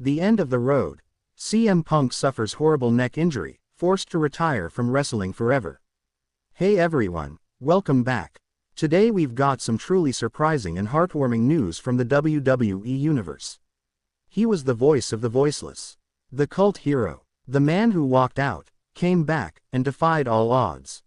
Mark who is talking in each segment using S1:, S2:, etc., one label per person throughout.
S1: The end of the road. CM Punk suffers horrible neck injury, forced to retire from wrestling forever. Hey everyone, welcome back. Today we've got some truly surprising and heartwarming news from the WWE Universe. He was the voice of the voiceless. The cult hero. The man who walked out, came back, and defied all odds.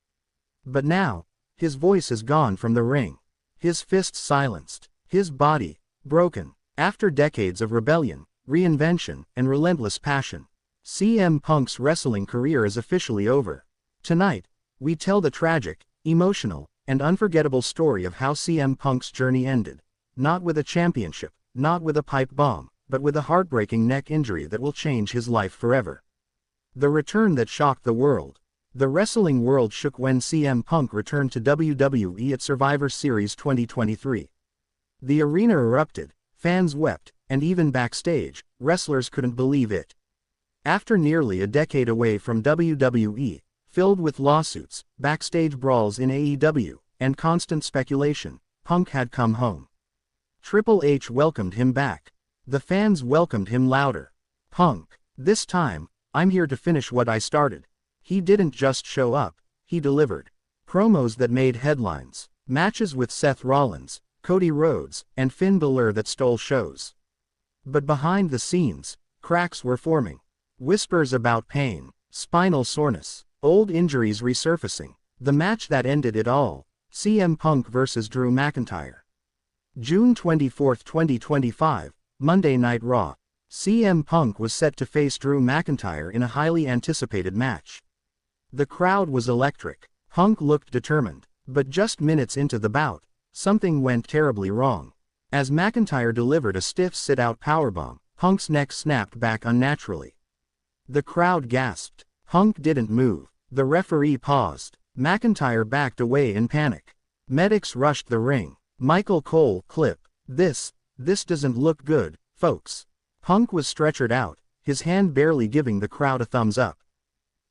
S1: But now, his voice is gone from the ring. His fists silenced. His body, broken. After decades of rebellion, reinvention, and relentless passion, CM Punk's wrestling career is officially over. Tonight, we tell the tragic, emotional, and unforgettable story of how CM Punk's journey ended. Not with a championship, not with a pipe bomb, but with a heartbreaking neck injury that will change his life forever. The return that shocked the world. The wrestling world shook when CM Punk returned to WWE at Survivor Series 2023. The arena erupted, fans wept, and even backstage, wrestlers couldn't believe it. After nearly a decade away from WWE, filled with lawsuits, backstage brawls in AEW, and constant speculation, Punk had come home. Triple H welcomed him back. The fans welcomed him louder. Punk, this time, I'm here to finish what I started. He didn't just show up, he delivered. Promos that made headlines, matches with Seth Rollins, Cody Rhodes, and Finn Balor that stole shows. But behind the scenes, cracks were forming. Whispers about pain, spinal soreness, old injuries resurfacing. The match that ended it all, CM Punk vs. Drew McIntyre. June 24, 2025, Monday Night Raw. CM Punk was set to face Drew McIntyre in a highly anticipated match. The crowd was electric. Punk looked determined. But just minutes into the bout, something went terribly wrong. As McIntyre delivered a stiff sit-out powerbomb, Punk's neck snapped back unnaturally. The crowd gasped. Punk didn't move. The referee paused. McIntyre backed away in panic. Medics rushed the ring. Michael Cole, clip. This doesn't look good, folks. Punk was stretchered out, his hand barely giving the crowd a thumbs up.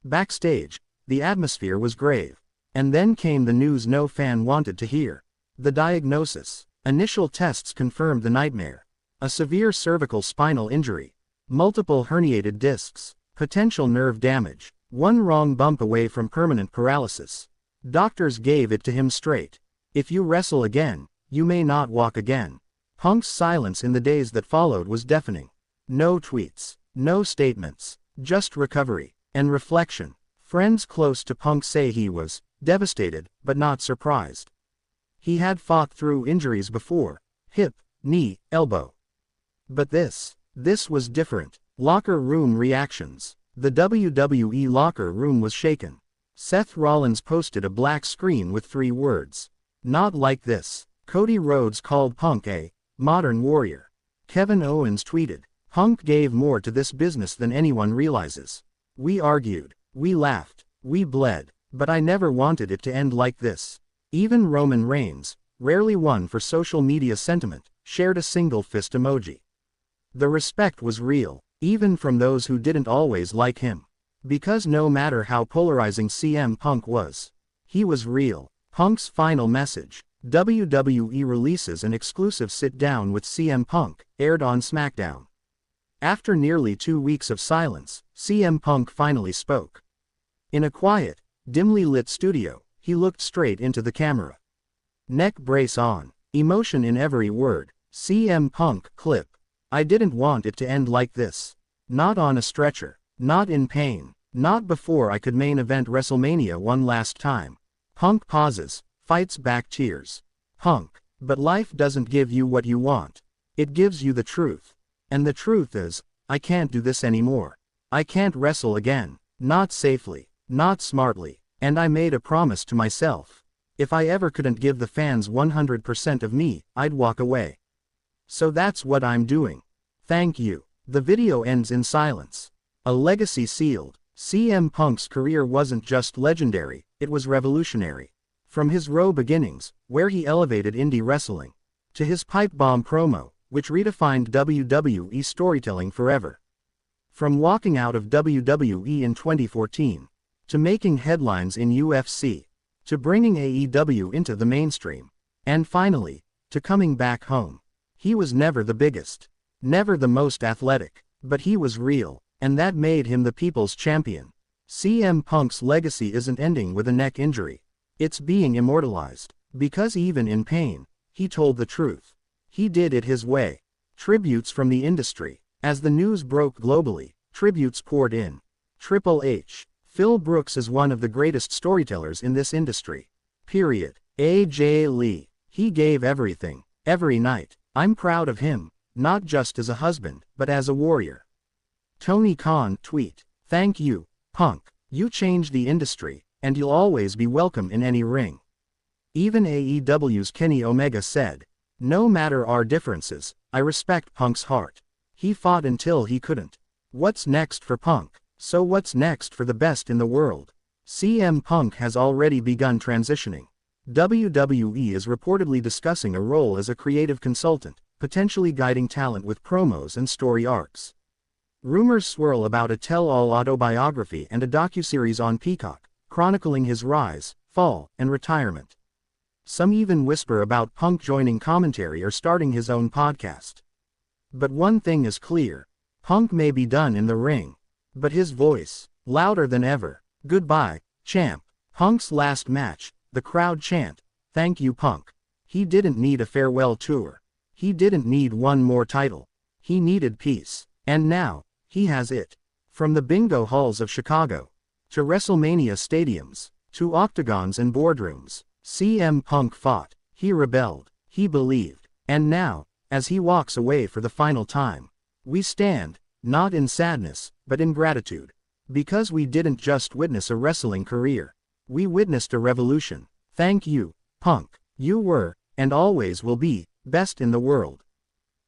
S1: Backstage, the atmosphere was grave. And then came the news no fan wanted to hear. The diagnosis. Initial tests confirmed the nightmare. A severe cervical spinal injury. Multiple herniated discs. Potential nerve damage. One wrong bump away from permanent paralysis. Doctors gave it to him straight. If you wrestle again, you may not walk again. Punk's silence in the days that followed was deafening. No tweets. No statements. Just recovery. And reflection. Friends close to Punk say he was devastated, but not surprised. He had fought through injuries before. Hip, knee, elbow. But this was different. Locker room reactions. The WWE locker room was shaken. Seth Rollins posted a black screen with 3 words. Not like this. Cody Rhodes called Punk a modern warrior. Kevin Owens tweeted, Punk gave more to this business than anyone realizes. We argued. We laughed. We bled. But I never wanted it to end like this. Even Roman Reigns, rarely one for social media sentiment, shared a single fist emoji. The respect was real, even from those who didn't always like him. Because no matter how polarizing CM Punk was, he was real. Punk's final message. WWE releases an exclusive sit-down with CM Punk, aired on SmackDown. After nearly 2 weeks of silence, CM Punk finally spoke. In a quiet, dimly lit studio, he looked straight into the camera. Neck brace on. Emotion in every word. CM Punk, clip. I didn't want it to end like this. Not on a stretcher. Not in pain. Not before I could main event WrestleMania one last time. Punk pauses, fights back tears. Punk. But life doesn't give you what you want. It gives you the truth. And the truth is, I can't do this anymore. I can't wrestle again. Not safely. Not smartly. And I made a promise to myself. If I ever couldn't give the fans 100% of me, I'd walk away. So that's what I'm doing. Thank you. The video ends in silence. A legacy sealed. CM Punk's career wasn't just legendary, it was revolutionary. From his Raw beginnings, where he elevated indie wrestling, to his pipe bomb promo, which redefined WWE storytelling forever. From walking out of WWE in 2014, to making headlines in UFC, to bringing AEW into the mainstream, and finally, to coming back home. He was never the biggest, never the most athletic, But he was real, and that made him the people's champion. CM Punk's legacy isn't ending with a neck injury. It's being immortalized. Because even in pain, he told the truth. He did it his way. Tributes from the industry. As the news broke globally, tributes poured in. Triple H. Phil Brooks is one of the greatest storytellers in this industry. Period. AJ Lee. He gave everything, every night. I'm proud of him, not just as a husband, but as a warrior. Tony Khan tweet. Thank you, Punk. You changed the industry, and you'll always be welcome in any ring. Even AEW's Kenny Omega said, no matter our differences, I respect Punk's heart. He fought until he couldn't. What's next for Punk? So what's next for the best in the world? CM Punk has already begun transitioning. WWE is reportedly discussing a role as a creative consultant, potentially guiding talent with promos and story arcs. Rumors swirl about a tell-all autobiography and a docuseries on Peacock, chronicling his rise, fall, and retirement. Some even whisper about Punk joining commentary or starting his own podcast. But one thing is clear. Punk may be done in the ring, but his voice, louder than ever. Goodbye, champ. Punk's last match, the crowd chant, thank you Punk. He didn't need a farewell tour. He didn't need one more title. He needed peace. And now, he has it. From the bingo halls of Chicago, to WrestleMania stadiums, to octagons and boardrooms, CM Punk fought, he rebelled, he believed. And now, as he walks away for the final time, we stand, not in sadness, but in gratitude. Because we didn't just witness a wrestling career. We witnessed a revolution. Thank you, Punk. You were, and always will be, best in the world.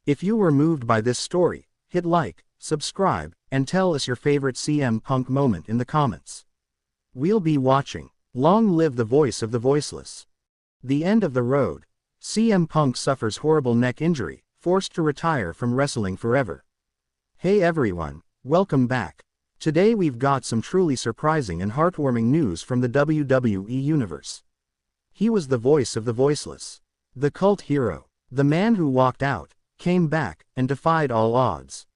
S1: If you were moved by this story, hit like, subscribe, and tell us your favorite CM Punk moment in the comments. We'll be watching. Long live the voice of the voiceless. The end of the road. CM Punk suffers horrible neck injury, forced to retire from wrestling forever. Hey everyone, welcome back. Today we've got some truly surprising and heartwarming news from the WWE Universe. He was the voice of the voiceless. The cult hero. The man who walked out, came back, and defied all odds.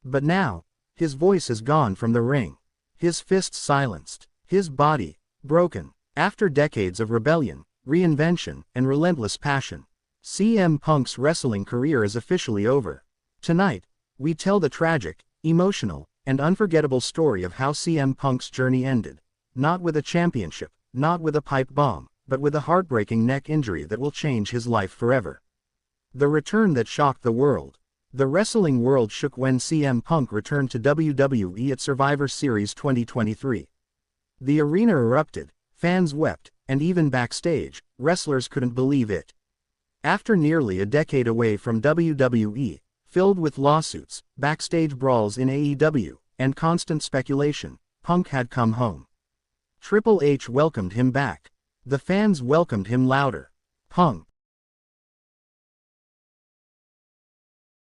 S1: But now, his voice is gone from the ring. His fists silenced. His body, broken. After decades of rebellion, reinvention, and relentless passion, CM Punk's wrestling career is officially over. Tonight, we tell the tragic, emotional, and unforgettable story of how CM Punk's journey ended. Not with a championship, not with a pipe bomb, but with a heartbreaking neck injury that will change his life forever. The return that shocked the world. The wrestling world shook when CM Punk returned to WWE at Survivor Series 2023. The arena erupted, fans wept, and even backstage, wrestlers couldn't believe it. After nearly a decade away from WWE, filled with lawsuits, backstage brawls in AEW, and constant speculation, Punk had come home. Triple H welcomed him back. The fans welcomed him louder. Punk,